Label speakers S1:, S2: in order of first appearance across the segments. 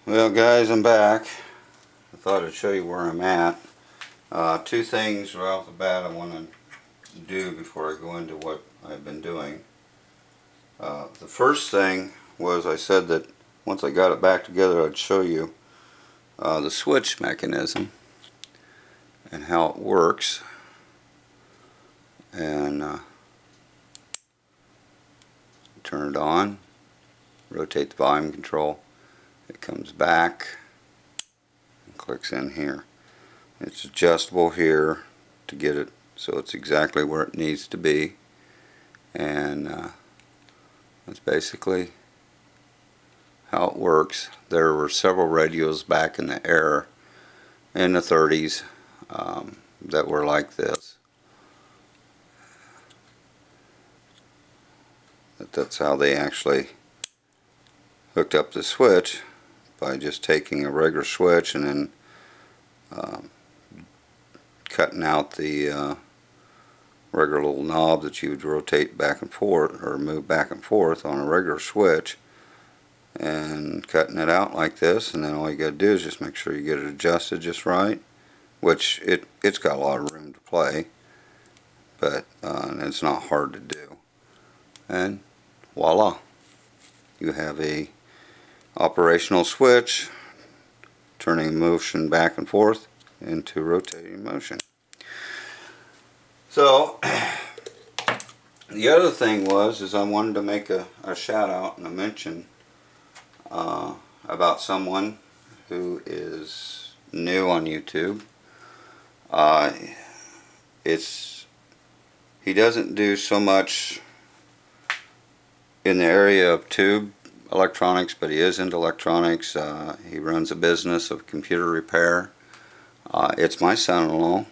S1: Well guys, I'm back. I thought I'd show you where I'm at. Two things right off the bat I want to do before I go into what I've been doing. The first thing was I said that once I got it back together I'd show you the switch mechanism and how it works. And turn it on, rotate the volume control. It comes back and clicks in here. It's adjustable here to get it so it's exactly where it needs to be, and that's basically how it works. There were several radios back in the era in the 30s that were like this. That's how they actually hooked up the switch, by just taking a regular switch and then cutting out the regular little knob that you would rotate back and forth or move back and forth on a regular switch, and cutting it out like this, and then all you got to do is just make sure you get it adjusted just right, which it's got a lot of room to play, but it's not hard to do, and voila, you have a operational switch turning motion back and forth into rotating motion. So the other thing is I wanted to make a shout out and a mention about someone who is new on YouTube. He doesn't do so much in the area of tube electronics, but he is into electronics. He runs a business of computer repair. It's my son-in-law,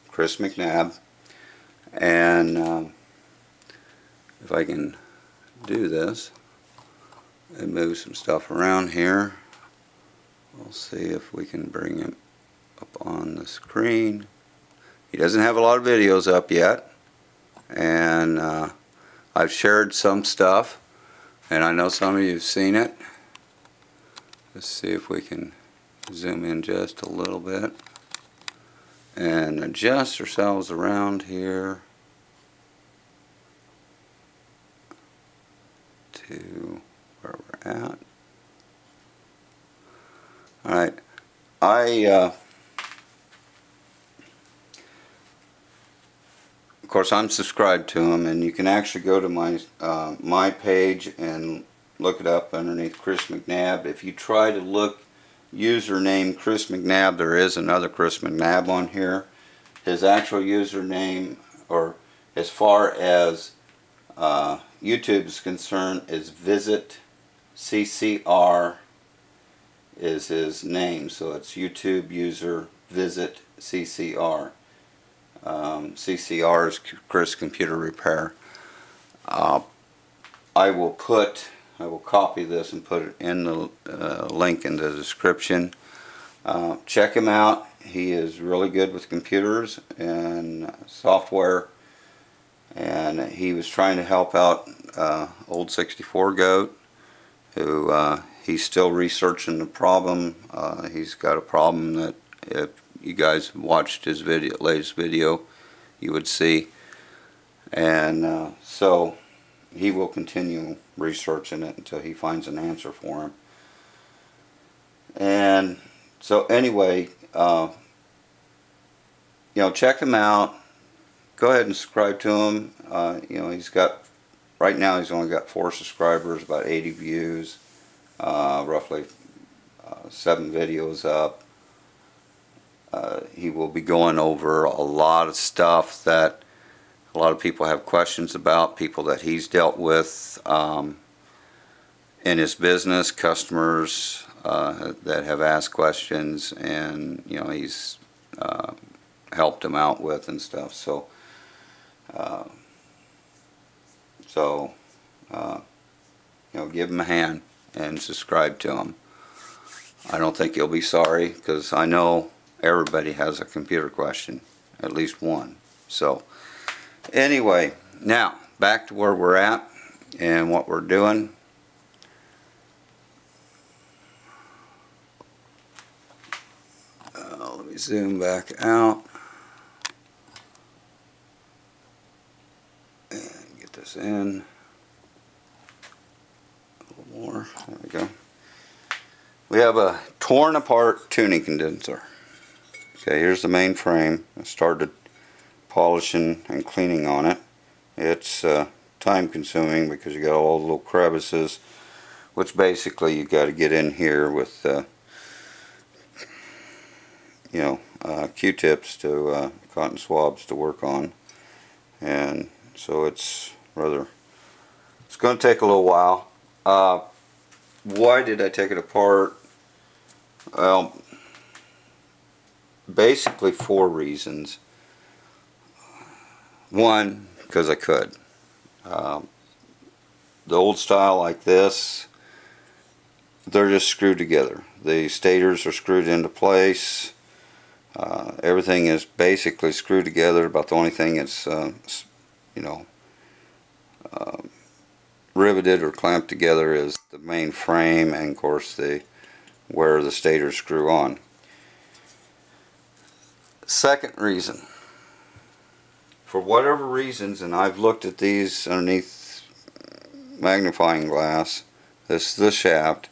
S1: Chris McNabb, and if I can do this and move some stuff around here, we'll see if we can bring him up on the screen. He doesn't have a lot of videos up yet, and I've shared some stuff, and I know some of you have seen it. Let's see if we can zoom in just a little bit and adjust ourselves around here to where we're at. Alright, of course I'm subscribed to him, and you can actually go to my page and look it up underneath Chris McNabb. If you try to look username Chris McNabb, there is another Chris McNabb on here. His actual username, or as far as YouTube is concerned, is Visit CCR is his name, so it's YouTube user Visit CCR. CCR is Chris Computer Repair. I will copy this and put it in the link in the description. Check him out. He is really good with computers and software, and he was trying to help out old 64 goat, who he's still researching the problem. He's got a problem that if you guys watched his latest video, you would see, and so he will continue researching it until he finds an answer for him. And so anyway, check him out. Go ahead and subscribe to him. He's got, right now he's only got 4 subscribers, about 80 views, roughly 7 videos up. He will be going over a lot of stuff that a lot of people have questions about, people that he's dealt with in his business, customers that have asked questions, and he's helped them out with and stuff. So give him a hand and subscribe to him. I don't think you'll be sorry, because I know everybody has a computer question, at least one. So anyway, now back to where we're at and what we're doing. we zoom back out and get this in a little more. There we go. We have a torn apart tuning condenser. Okay, here's the main frame. I started polishing and cleaning on it. It's time consuming because you got all the little crevices, which basically you got to get in here with Q-tips to cotton swabs to work on, and so it's going to take a little while. Why did I take it apart? Well, basically 4 reasons. One, because I could. The old style like this, they're just screwed together. The stators are screwed into place. Everything is basically screwed together. About the only thing that's riveted or clamped together is the main frame and of course where the stators screw on. Second reason, for whatever reasons, and I've looked at these underneath magnifying glass, this is the shaft,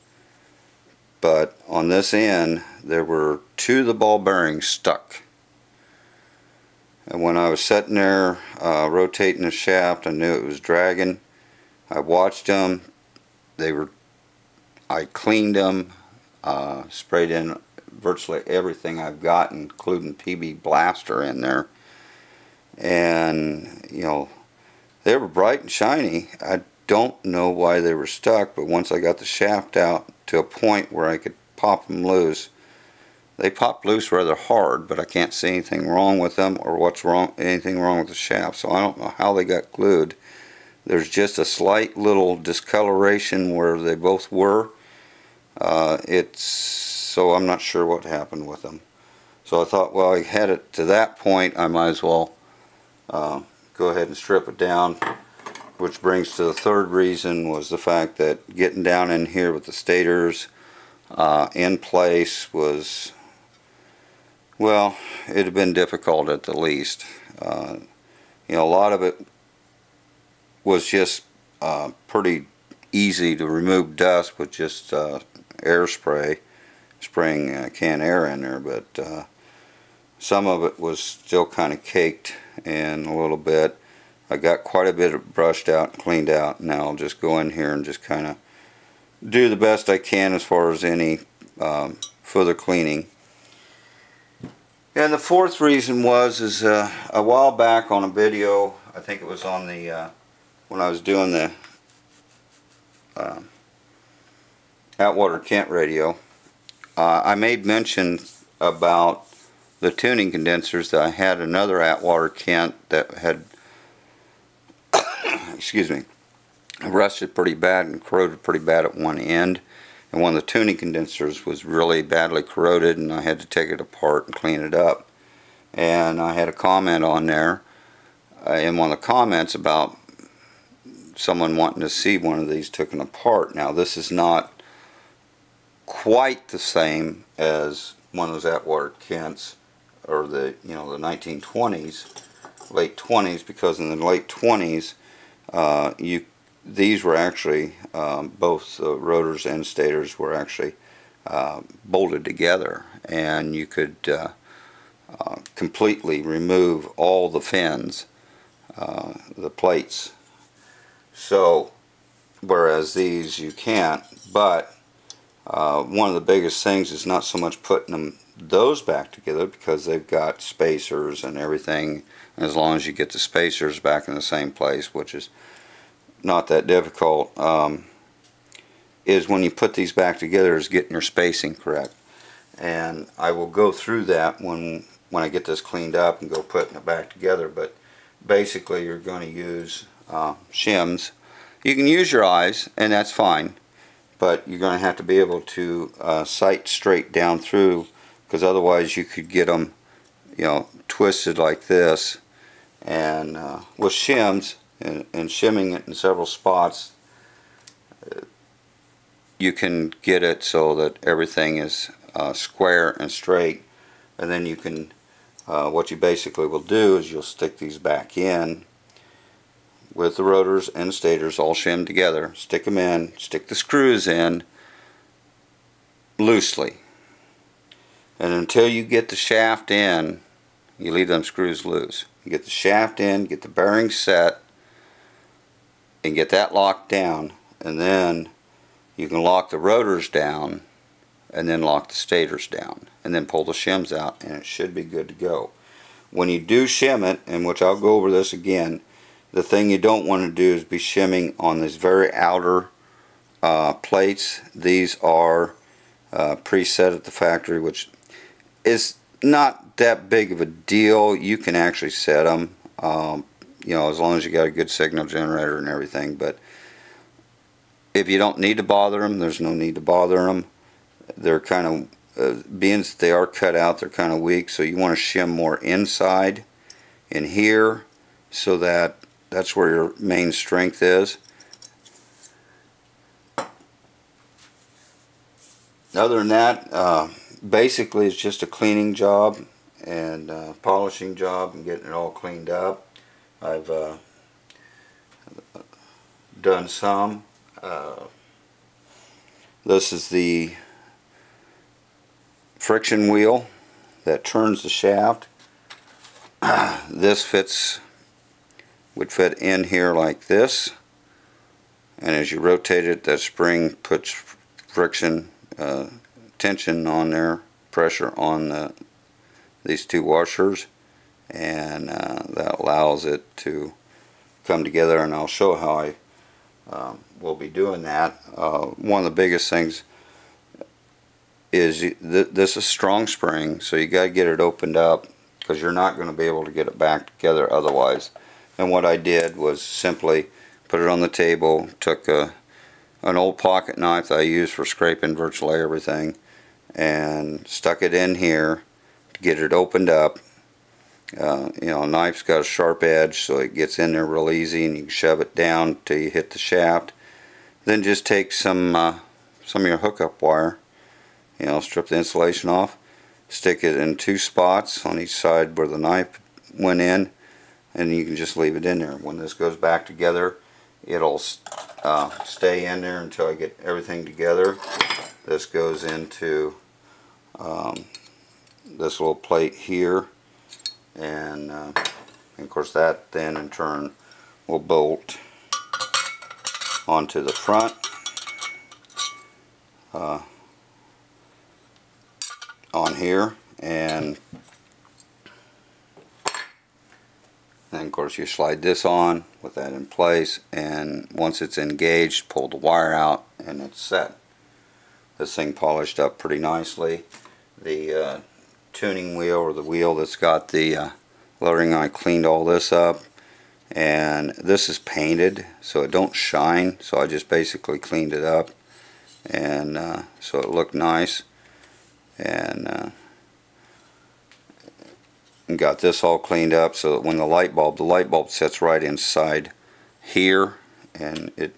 S1: but on this end there were 2 of the ball bearings stuck. And when I was sitting there rotating the shaft, I knew it was dragging. I watched them. I cleaned them, sprayed in virtually everything I've got, including PB Blaster in there. And they were bright and shiny. I don't know why they were stuck, but once I got the shaft out to a point where I could pop them loose, they popped loose rather hard, but I can't see anything wrong with them or anything wrong with the shaft, so I don't know how they got glued. There's just a slight little discoloration where they both were. So I'm not sure what happened with them. So I thought, well, I had it to that point, I might as well go ahead and strip it down, which brings to the third reason, was the fact that getting down in here with the stators in place was, well, it had been difficult at the least. A lot of it was just pretty easy to remove dust with just air spray, spraying canned air in there, but some of it was still kind of caked in a little bit. I got quite a bit of brushed out and cleaned out. Now I'll just go in here and just kind of do the best I can as far as any further cleaning. And the fourth reason is a while back on a video, I think it was on the when I was doing the Atwater Kent radio, I made mention about the tuning condensers, that I had another Atwater Kent that had excuse me, rusted pretty bad and corroded pretty bad at one end, and one of the tuning condensers was really badly corroded, and I had to take it apart and clean it up. And I had a comment on there in one of the comments about someone wanting to see one of these taken apart. Now this is not quite the same as one of those Atwater Kents, or the the 1920s, late 20s, because in the late 20s these were actually both the rotors and stators were actually bolted together, and you could completely remove all the fins, the plates. So whereas these you can't, but one of the biggest things is not so much putting those back together, because they've got spacers and everything, as long as you get the spacers back in the same place, which is not that difficult, is when you put these back together is getting your spacing correct. And I will go through that when I get this cleaned up and go putting it back together. But basically you're going to use shims. You can use your eyes, and that's fine, but you're going to have to be able to sight straight down through, because otherwise you could get them twisted like this. And with shims and shimming it in several spots, you can get it so that everything is square and straight, and then you can, what you basically will do is you'll stick these back in with the rotors and stators all shimmed together. Stick them in, stick the screws in loosely, and until you get the shaft in, you leave them screws loose. You get the shaft in, get the bearings set, and get that locked down, and then you can lock the rotors down and then lock the stators down, and then pull the shims out, and it should be good to go. When you do shim it, and which I'll go over this again, the thing you don't want to do is be shimming on these very outer plates. These are preset at the factory, which is not that big of a deal. You can actually set them, you know, as long as you got a good signal generator and everything. But if you don't need to bother them, there's no need to bother them. They're kind of, being that they are cut out, they're kind of weak, so you want to shim more inside in here, so that's where your main strength is. Other than that, basically it's just a cleaning job and polishing job and getting it all cleaned up. I've done some. This is the friction wheel that turns the shaft. This would fit in here like this, and as you rotate it, that spring puts friction tension on there, pressure on these two washers, and that allows it to come together, and I'll show how I will be doing that. One of the biggest things is this is strong spring, so you got to get it opened up, because you're not going to be able to get it back together otherwise. And what I did was simply put it on the table, took an old pocket knife that I use for scraping virtually everything, and stuck it in here to get it opened up. You know, a knife's got a sharp edge, so it gets in there real easy, and you can shove it down till you hit the shaft. Then just take some of your hookup wire, you know, strip the insulation off, stick it in two spots on each side where the knife went in, and you can just leave it in there. When this goes back together, it'll stay in there until I get everything together. This goes into this little plate here, and of course that then in turn will bolt onto the front. On here, and then of course you slide this on with that in place, and once it's engaged, pull the wire out and it's set. This thing polished up pretty nicely. The tuning wheel, or the wheel that's got the lettering, I cleaned all this up, and this is painted so it don't shine, so I just basically cleaned it up, and so it looked nice. And got this all cleaned up so that when the light bulb sits right inside here, and it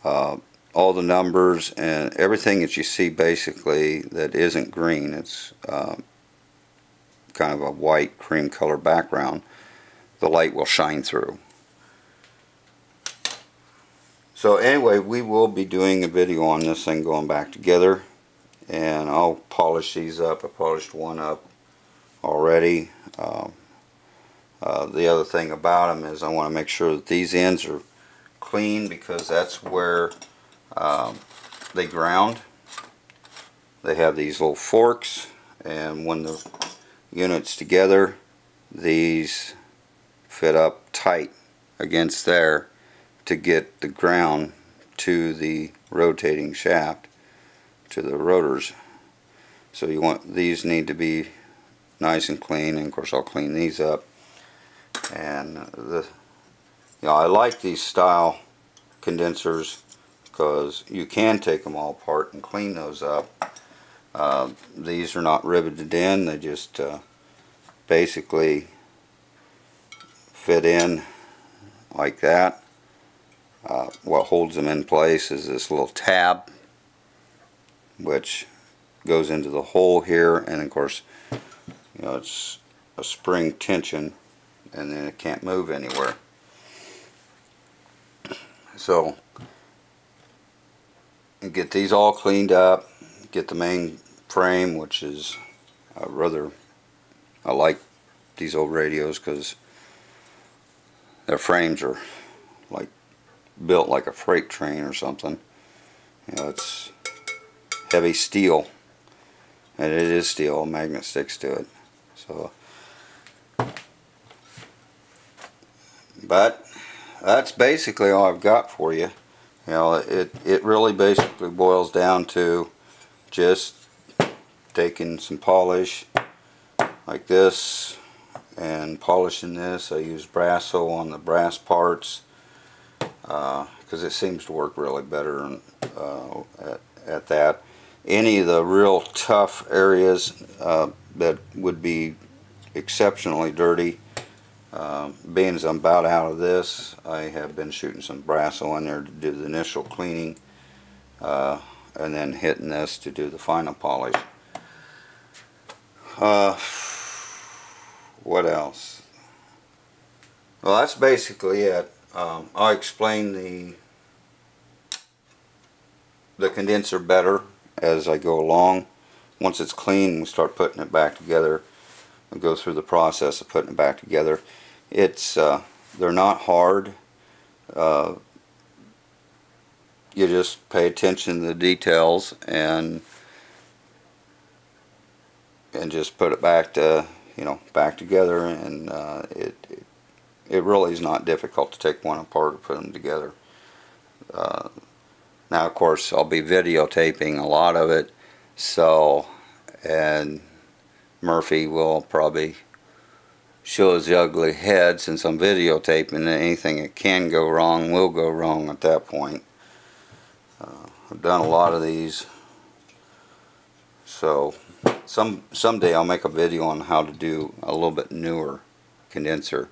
S1: all the numbers and everything that you see basically that isn't green, it's kind of a white cream color background, the light will shine through. So anyway, we will be doing a video on this thing going back together, and I'll polish these up. I polished one up already. The other thing about them is I want to make sure that these ends are clean, because that's where they ground. They have these little forks, and when the unit's together, these fit up tight against there to get the ground to the rotating shaft, to the rotors. So you want, these need to be nice and clean, and of course I'll clean these up. And I like these style condensers because you can take them all apart and clean those up. These are not riveted in, they just basically fit in like that. What holds them in place is this little tab, which goes into the hole here, and of course You know, it's a spring tension, and then it can't move anywhere. So get these all cleaned up, get the main frame, which is I like these old radios because their frames are like built like a freight train or something. You know, it's heavy steel, and it is steel. A magnet sticks to it. So, but that's basically all I've got for you. You know, it really basically boils down to just taking some polish like this and polishing this. I use Brasso on the brass parts because it seems to work really better at that. Any of the real tough areas that would be exceptionally dirty, being as I'm about out of this, I have been shooting some Brasso in there to do the initial cleaning, and then hitting this to do the final polish. What else? Well, that's basically it. I'll explain the condenser better as I go along. Once it's clean, we start putting it back together and go through the process of putting it back together. It's they're not hard. You just pay attention to the details and just put it back to, you know, back together, and it really is not difficult to take one apart and put them together. Now, of course, I'll be videotaping a lot of it, so, and Murphy will probably show his ugly head since I'm videotaping, and anything that can go wrong will go wrong at that point. I've done a lot of these, so someday I'll make a video on how to do a little bit newer condenser.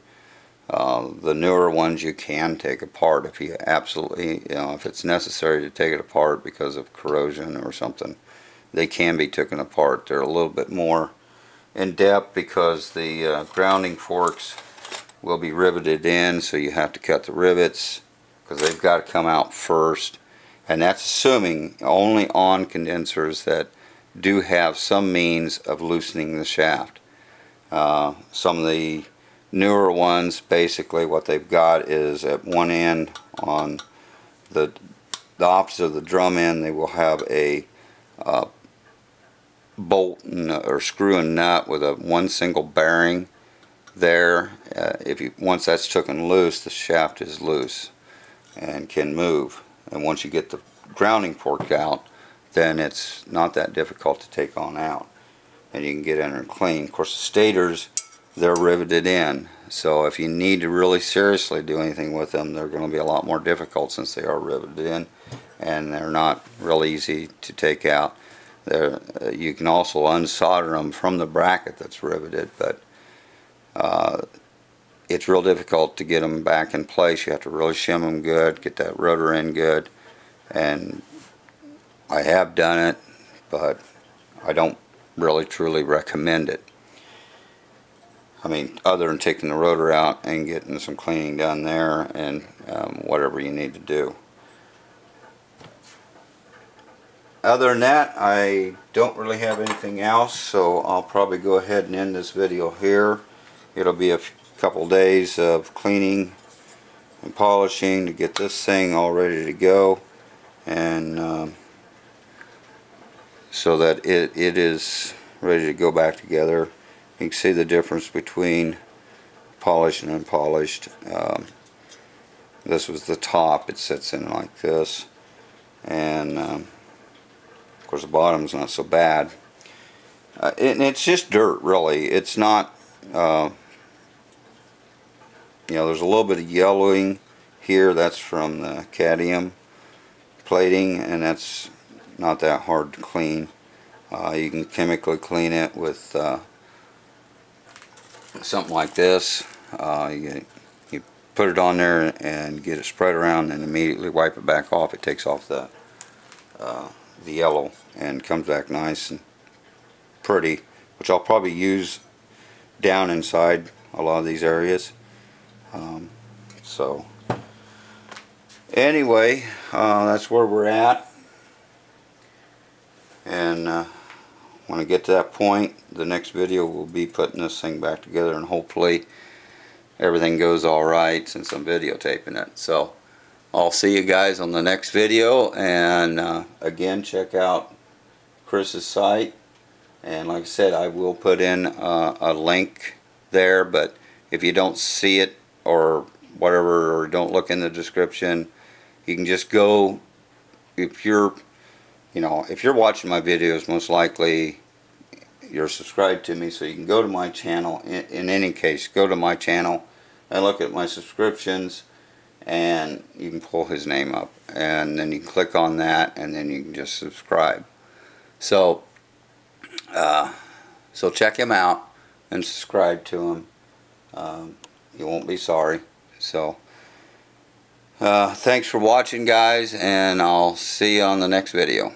S1: The newer ones you can take apart if you absolutely, you know, if it's necessary to take it apart because of corrosion or something. They can be taken apart. They're a little bit more in depth because the grounding forks will be riveted in, so you have to cut the rivets because they've got to come out first, and that's assuming only on condensers that do have some means of loosening the shaft. Some of the newer ones, basically what they've got is at one end, on the opposite of the drum end, they will have a bolt or screw and nut with one single bearing there. Once that's taken loose, the shaft is loose and can move, and once you get the grounding fork out, then it's not that difficult to take on out, and you can get in there and clean. Of course, the stators, they're riveted in, so if you need to really seriously do anything with them, they're going to be a lot more difficult since they are riveted in, and they're not real easy to take out. You can also unsolder them from the bracket that's riveted, but it's real difficult to get them back in place. You have to really shim them good, get that rotor in good, and I have done it, but I don't really truly recommend it. I mean, other than taking the rotor out and getting some cleaning done there, and whatever you need to do. Other than that, I don't really have anything else, so I'll probably go ahead and end this video here. It'll be a couple days of cleaning and polishing to get this thing all ready to go, and so that it is ready to go back together. You can see the difference between polished and unpolished. This was the top. It sits in like this, and of course the bottom's not so bad. And it's just dirt, really. It's not, you know, there's a little bit of yellowing here. That's from the cadmium plating, and that's not that hard to clean. You can chemically clean it with something like this. You put it on there and get it spread around, and immediately wipe it back off. It takes off the yellow and comes back nice and pretty, which I'll probably use down inside a lot of these areas. So anyway, that's where we're at, and when I get to that point, the next video will be putting this thing back together, and hopefully everything goes alright since I'm videotaping it. So I'll see you guys on the next video, and again, check out Chris's site, and like I said, I will put in a link there, but if you don't see it or whatever, or don't look in the description, you can just go, if you're watching my videos, most likely you're subscribed to me, so you can go to my channel. In any case, go to my channel and look at my subscriptions, and you can pull his name up, and then you can click on that, and then you can just subscribe. So so check him out and subscribe to him. You won't be sorry. So thanks for watching, guys, and I'll see you on the next video.